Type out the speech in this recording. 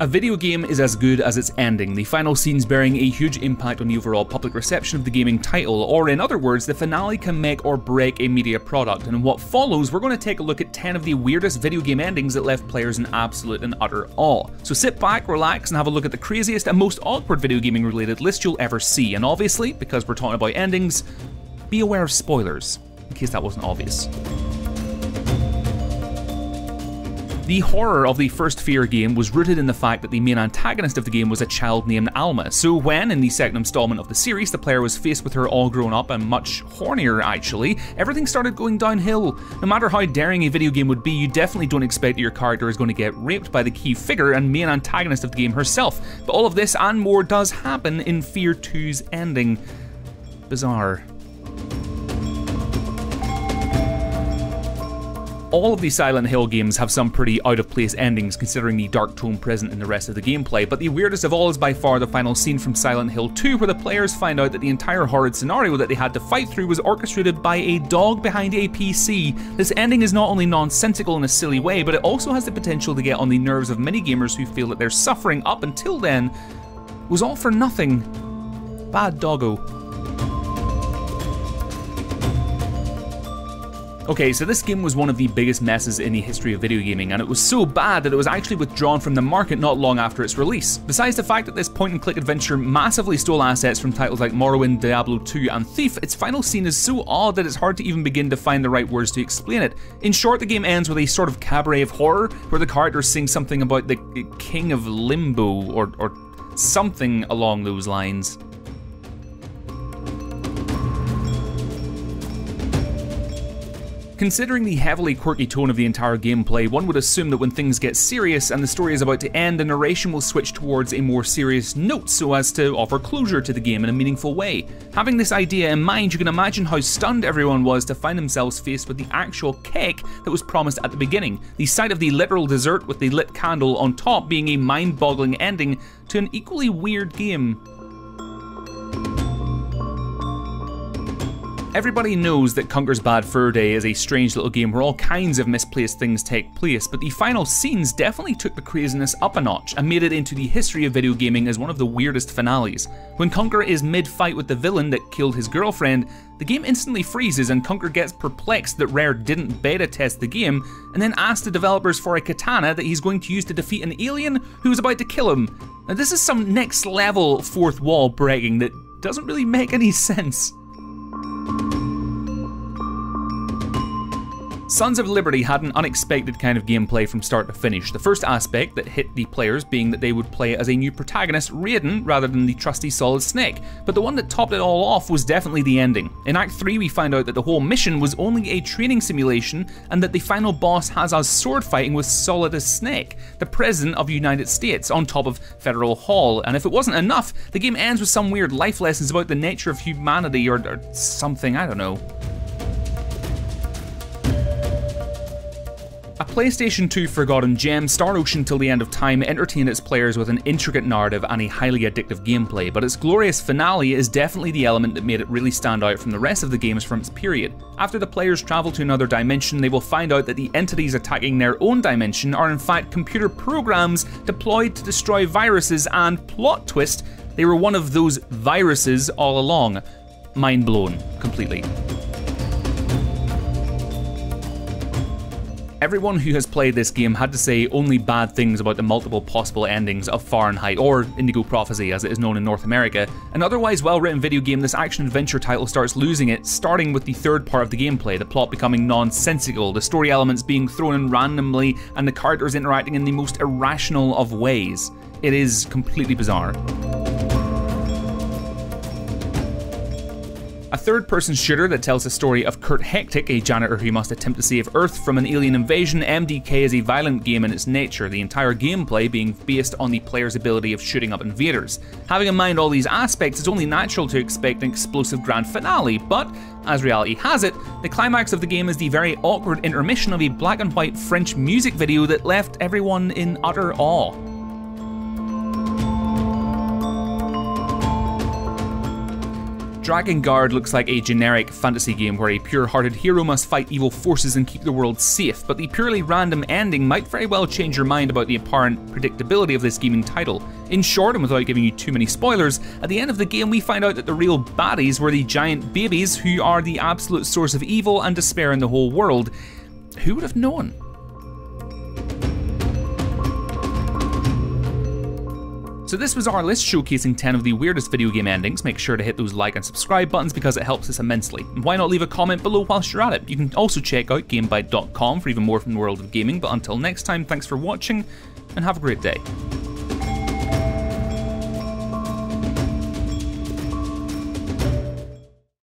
A video game is as good as its ending, the final scenes bearing a huge impact on the overall public reception of the gaming title, or in other words, the finale can make or break a media product, and in what follows, we're going to take a look at 10 of the weirdest video game endings that left players in absolute and utter awe. So sit back, relax, and have a look at the craziest and most awkward video gaming related list you'll ever see, and obviously, because we're talking about endings, be aware of spoilers, in case that wasn't obvious. The horror of the first Fear game was rooted in the fact that the main antagonist of the game was a child named Alma, so when, in the second installment of the series, the player was faced with her all grown up and much hornier actually, everything started going downhill. No matter how daring a video game would be, you definitely don't expect that your character is going to get raped by the key figure and main antagonist of the game herself, but all of this and more does happen in Fear 2's ending. Bizarre. All of the Silent Hill games have some pretty out-of-place endings considering the dark tone present in the rest of the gameplay, but the weirdest of all is by far the final scene from Silent Hill 2 where the players find out that the entire horrid scenario that they had to fight through was orchestrated by a dog behind a PC. This ending is not only nonsensical in a silly way, but it also has the potential to get on the nerves of many gamers who feel that their suffering up until then was all for nothing. Bad doggo. Okay, so this game was one of the biggest messes in the history of video gaming, and it was so bad that it was actually withdrawn from the market not long after its release. Besides the fact that this point-and-click adventure massively stole assets from titles like Morrowind, Diablo II, and Thief, its final scene is so odd that it's hard to even begin to find the right words to explain it. In short, the game ends with a sort of cabaret of horror, where the characters sing something about the king of Limbo, or something along those lines. Considering the heavily quirky tone of the entire gameplay, one would assume that when things get serious and the story is about to end, the narration will switch towards a more serious note so as to offer closure to the game in a meaningful way. Having this idea in mind, you can imagine how stunned everyone was to find themselves faced with the actual cake that was promised at the beginning, the sight of the literal dessert with the lit candle on top being a mind-boggling ending to an equally weird game. Everybody knows that Conkers Bad Fur Day is a strange little game where all kinds of misplaced things take place, but the final scenes definitely took the craziness up a notch and made it into the history of video gaming as one of the weirdest finales. When Conker is mid-fight with the villain that killed his girlfriend, the game instantly freezes and Conker gets perplexed that Rare didn't beta test the game, and then asks the developers for a katana that he's going to use to defeat an alien who's about to kill him. Now this is some next level fourth wall breaking that doesn't really make any sense. Sons of Liberty had an unexpected kind of gameplay from start to finish. The first aspect that hit the players being that they would play as a new protagonist, Raiden, rather than the trusty Solid Snake. But the one that topped it all off was definitely the ending. In Act 3 we find out that the whole mission was only a training simulation and that the final boss has us sword fighting with Solid Snake, the President of the United States, on top of Federal Hall. And if it wasn't enough, the game ends with some weird life lessons about the nature of humanity or something, I don't know. A PlayStation 2 forgotten gem, Star Ocean Till the End of Time entertained its players with an intricate narrative and a highly addictive gameplay, but its glorious finale is definitely the element that made it really stand out from the rest of the games from its period. After the players travel to another dimension, they will find out that the entities attacking their own dimension are in fact computer programs deployed to destroy viruses, and plot twist, they were one of those viruses all along. Mind blown, completely. Everyone who has played this game had to say only bad things about the multiple possible endings of Fahrenheit, or Indigo Prophecy as it is known in North America. An otherwise well-written video game, this action-adventure title starts losing it, starting with the third part of the gameplay, the plot becoming nonsensical, the story elements being thrown in randomly, and the characters interacting in the most irrational of ways. It is completely bizarre. A third-person shooter that tells the story of Kurt Hectic, a janitor who must attempt to save Earth from an alien invasion. MDK is a violent game in its nature, the entire gameplay being based on the player's ability of shooting up invaders. Having in mind all these aspects, it's only natural to expect an explosive grand finale, but as reality has it, the climax of the game is the very awkward intermission of a black and white French music video that left everyone in utter awe. Drakengard looks like a generic fantasy game where a pure-hearted hero must fight evil forces and keep the world safe, but the purely random ending might very well change your mind about the apparent predictability of this gaming title. In short, and without giving you too many spoilers, at the end of the game we find out that the real baddies were the giant babies who are the absolute source of evil and despair in the whole world. Who would have known? So this was our list showcasing 10 of the weirdest video game endings. Make sure to hit those like and subscribe buttons because it helps us immensely. And why not leave a comment below whilst you're at it? You can also check out GameBite.com for even more from the world of gaming, but until next time, thanks for watching and have a great day.